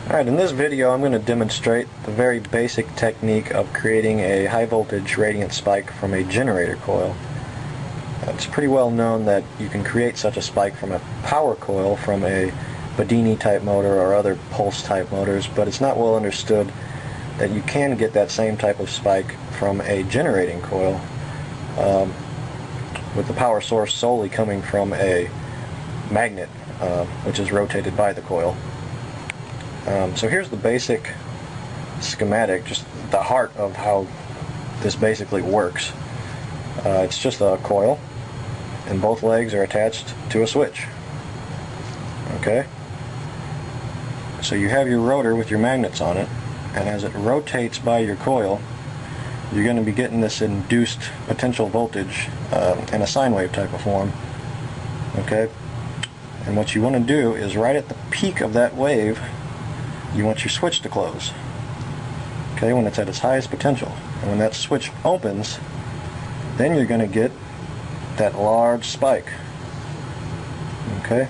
Alright, in this video I'm going to demonstrate the very basic technique of creating a high voltage radiant spike from a generator coil. It's pretty well known that you can create such a spike from a power coil from a Bedini type motor or other pulse type motors, but it's not well understood that you can get that same type of spike from a generating coil with the power source solely coming from a magnet which is rotated by the coil. So here's the basic schematic, just the heart of how this basically works. It's just a coil and both legs are attached to a switch. Okay? So you have your rotor with your magnets on it, and as it rotates by your coil, you're going to be getting this induced potential voltage in a sine wave type of form. Okay? And what you want to do is right at the peak of that wave, you want your switch to close. Okay, when it's at its highest potential. And when that switch opens, then you're going to get that large spike. Okay?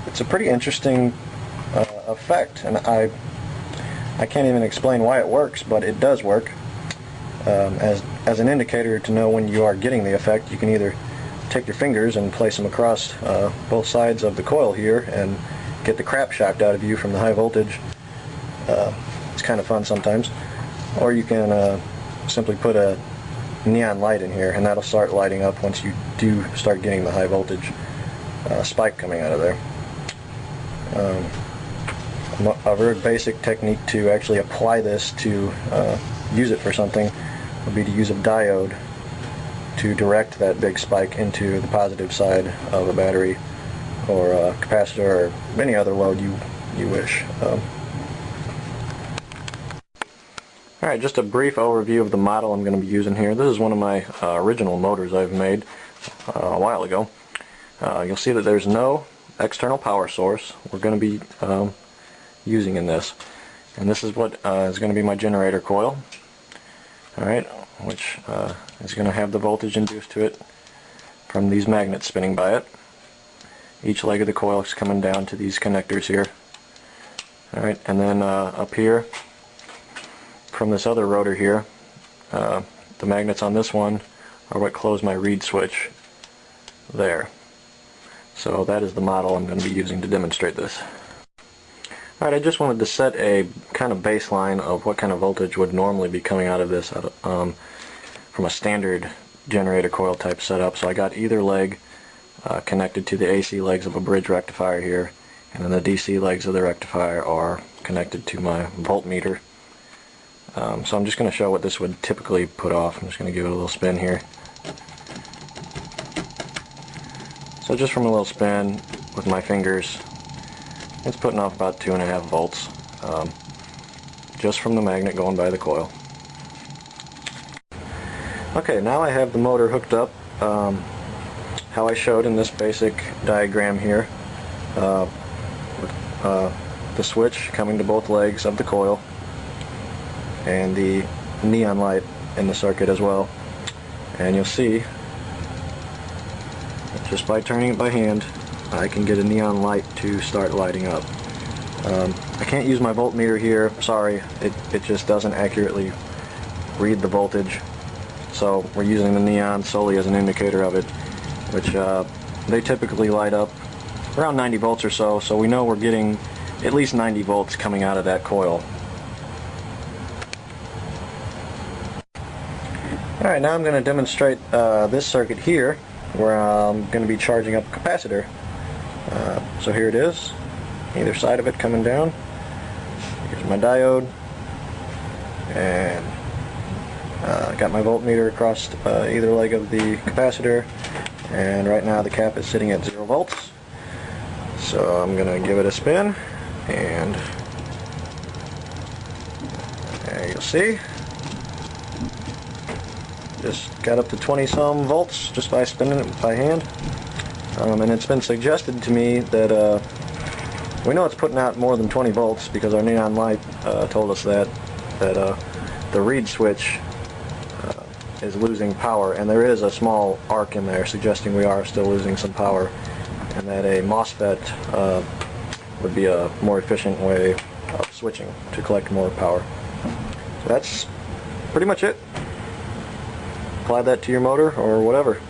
It's a pretty interesting effect, and I can't even explain why it works, but it does work. As an indicator to know when you are getting the effect, you can either take your fingers and place them across both sides of the coil here and get the crap shocked out of you from the high voltage. It's kind of fun sometimes. Or you can simply put a neon light in here, and that'll start lighting up once you do start getting the high voltage spike coming out of there. A very basic technique to actually apply this to use it for something would be to use a diode to direct that big spike into the positive side of a battery or a capacitor or any other load you wish. Alright, just a brief overview of the model I'm going to be using here. This is one of my original motors I've made a while ago. You'll see that there's no external power source we're going to be using in this. And this is what is going to be my generator coil. Alright, which is going to have the voltage induced to it from these magnets spinning by it. Each leg of the coil is coming down to these connectors here. Alright, and then up here from this other rotor here, the magnets on this one are what close my reed switch there. So that is the model I'm going to be using to demonstrate this. Alright, I just wanted to set a kind of baseline of what kind of voltage would normally be coming out of this from a standard generator coil type setup. So I got either leg connected to the AC legs of a bridge rectifier here, and then the DC legs of the rectifier are connected to my voltmeter. So I'm just going to show what this would typically put off. I'm just going to give it a little spin here. So just from a little spin with my fingers, it's putting off about 2.5 volts just from the magnet going by the coil. Okay, now I have the motor hooked up how I showed in this basic diagram here, with the switch coming to both legs of the coil and the neon light in the circuit as well. And you'll see, just by turning it by hand, I can get a neon light to start lighting up. I can't use my voltmeter here, sorry, it just doesn't accurately read the voltage. So we're using the neon solely as an indicator of it, which they typically light up around 90 volts or so, so we know we're getting at least 90 volts coming out of that coil. Alright, now I'm going to demonstrate this circuit here, where I'm going to be charging up a capacitor. So here it is, either side of it coming down. Here's my diode, and got my voltmeter across either leg of the capacitor, and right now the cap is sitting at 0 volts. So I'm going to give it a spin, and there you'll see. Just got up to 20-some volts just by spinning it by hand. And it's been suggested to me that we know it's putting out more than 20 volts because our neon light told us that the reed switch is losing power, and there is a small arc in there suggesting we are still losing some power, and that a MOSFET would be a more efficient way of switching to collect more power. So that's pretty much it. Apply that to your motor or whatever.